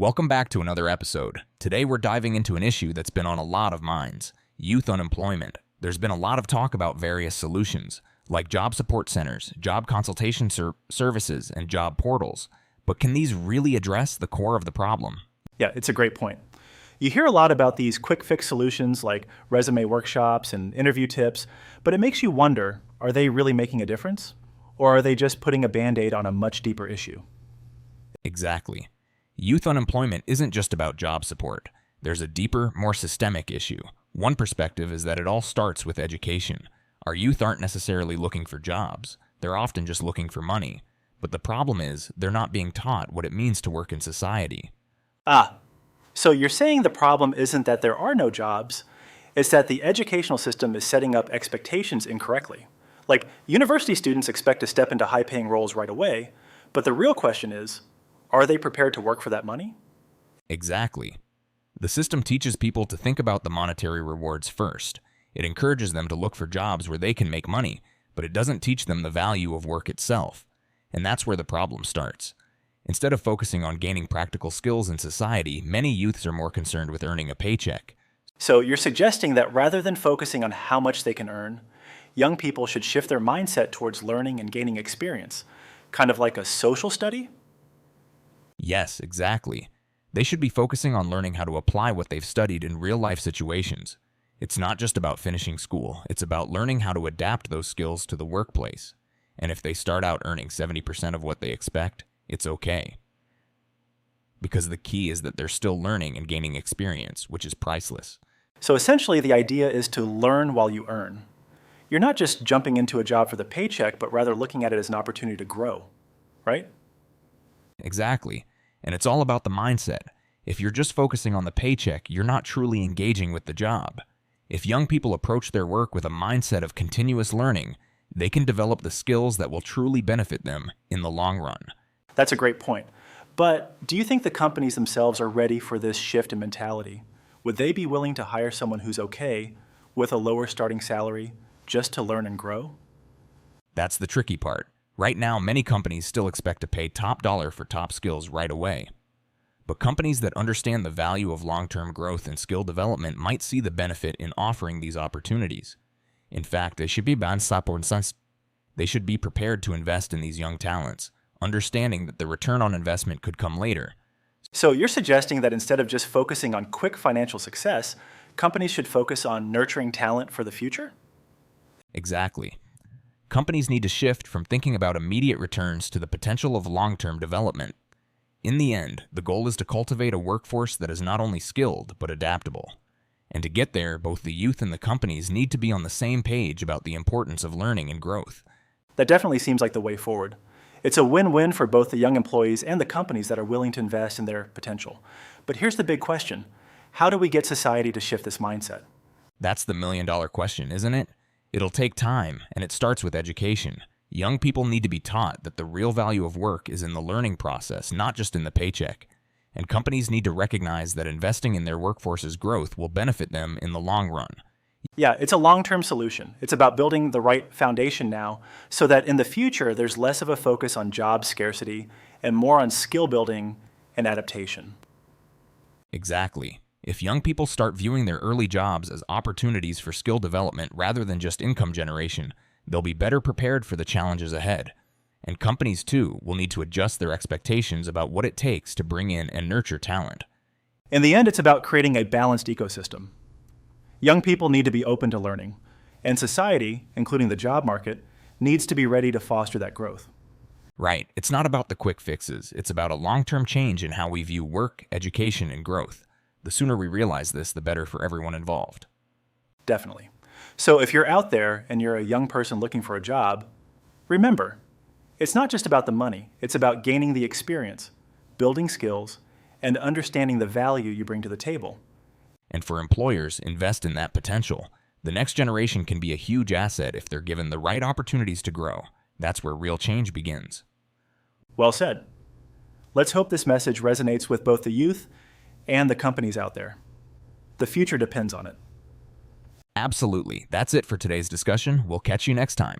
Welcome back to another episode. Today we're diving into an issue that's been on a lot of minds: youth unemployment. There's been a lot of talk about various solutions, like job support centers, job consultation services, and job portals. But can these really address the core of the problem? Yeah, it's a great point. You hear a lot about these quick fix solutions like resume workshops and interview tips, but it makes you wonder, are they really making a difference? Or are they just putting a Band-Aid on a much deeper issue? Exactly. Youth unemployment isn't just about job support. There's a deeper, more systemic issue. One perspective is that it all starts with education. Our youth aren't necessarily looking for jobs. They're often just looking for money. But the problem is, they're not being taught what it means to work in society. So you're saying the problem isn't that there are no jobs, it's that the educational system is setting up expectations incorrectly. Like, university students expect to step into high-paying roles right away, but the real question is, are they prepared to work for that money? Exactly. The system teaches people to think about the monetary rewards first. It encourages them to look for jobs where they can make money, but it doesn't teach them the value of work itself. And that's where the problem starts. Instead of focusing on gaining practical skills in society, many youths are more concerned with earning a paycheck. So you're suggesting that rather than focusing on how much they can earn, young people should shift their mindset towards learning and gaining experience, kind of like a social study? Yes, exactly. They should be focusing on learning how to apply what they've studied in real-life situations. It's not just about finishing school, it's about learning how to adapt those skills to the workplace. And if they start out earning 70% of what they expect, it's okay. Because the key is that they're still learning and gaining experience, which is priceless. So essentially the idea is to learn while you earn. You're not just jumping into a job for the paycheck, but rather looking at it as an opportunity to grow, right? Exactly. And it's all about the mindset. If you're just focusing on the paycheck, you're not truly engaging with the job. If young people approach their work with a mindset of continuous learning, they can develop the skills that will truly benefit them in the long run. That's a great point. But do you think the companies themselves are ready for this shift in mentality? Would they be willing to hire someone who's okay with a lower starting salary just to learn and grow? That's the tricky part. Right now, many companies still expect to pay top dollar for top skills right away. But companies that understand the value of long-term growth and skill development might see the benefit in offering these opportunities. In fact, they should be prepared to invest in these young talents, understanding that the return on investment could come later. So you're suggesting that instead of just focusing on quick financial success, companies should focus on nurturing talent for the future? Exactly. Companies need to shift from thinking about immediate returns to the potential of long-term development. In the end, the goal is to cultivate a workforce that is not only skilled, but adaptable. And to get there, both the youth and the companies need to be on the same page about the importance of learning and growth. That definitely seems like the way forward. It's a win-win for both the young employees and the companies that are willing to invest in their potential. But here's the big question. How do we get society to shift this mindset? That's the million-dollar question, isn't it? It'll take time, and it starts with education. Young people need to be taught that the real value of work is in the learning process, not just in the paycheck. And companies need to recognize that investing in their workforce's growth will benefit them in the long run. Yeah, it's a long-term solution. It's about building the right foundation now so that in the future there's less of a focus on job scarcity and more on skill building and adaptation. Exactly. If young people start viewing their early jobs as opportunities for skill development rather than just income generation, they'll be better prepared for the challenges ahead. And companies, too, will need to adjust their expectations about what it takes to bring in and nurture talent. In the end, it's about creating a balanced ecosystem. Young people need to be open to learning, and society, including the job market, needs to be ready to foster that growth. Right. It's not about the quick fixes. It's about a long-term change in how we view work, education, and growth. The sooner we realize this, the better for everyone involved. Definitely. So if you're out there and you're a young person looking for a job, remember, it's not just about the money. It's about gaining the experience, building skills, and understanding the value you bring to the table. And for employers, invest in that potential. The next generation can be a huge asset if they're given the right opportunities to grow. That's where real change begins. Well said. Let's hope this message resonates with both the youth and the companies out there. The future depends on it. Absolutely. That's it for today's discussion. We'll catch you next time.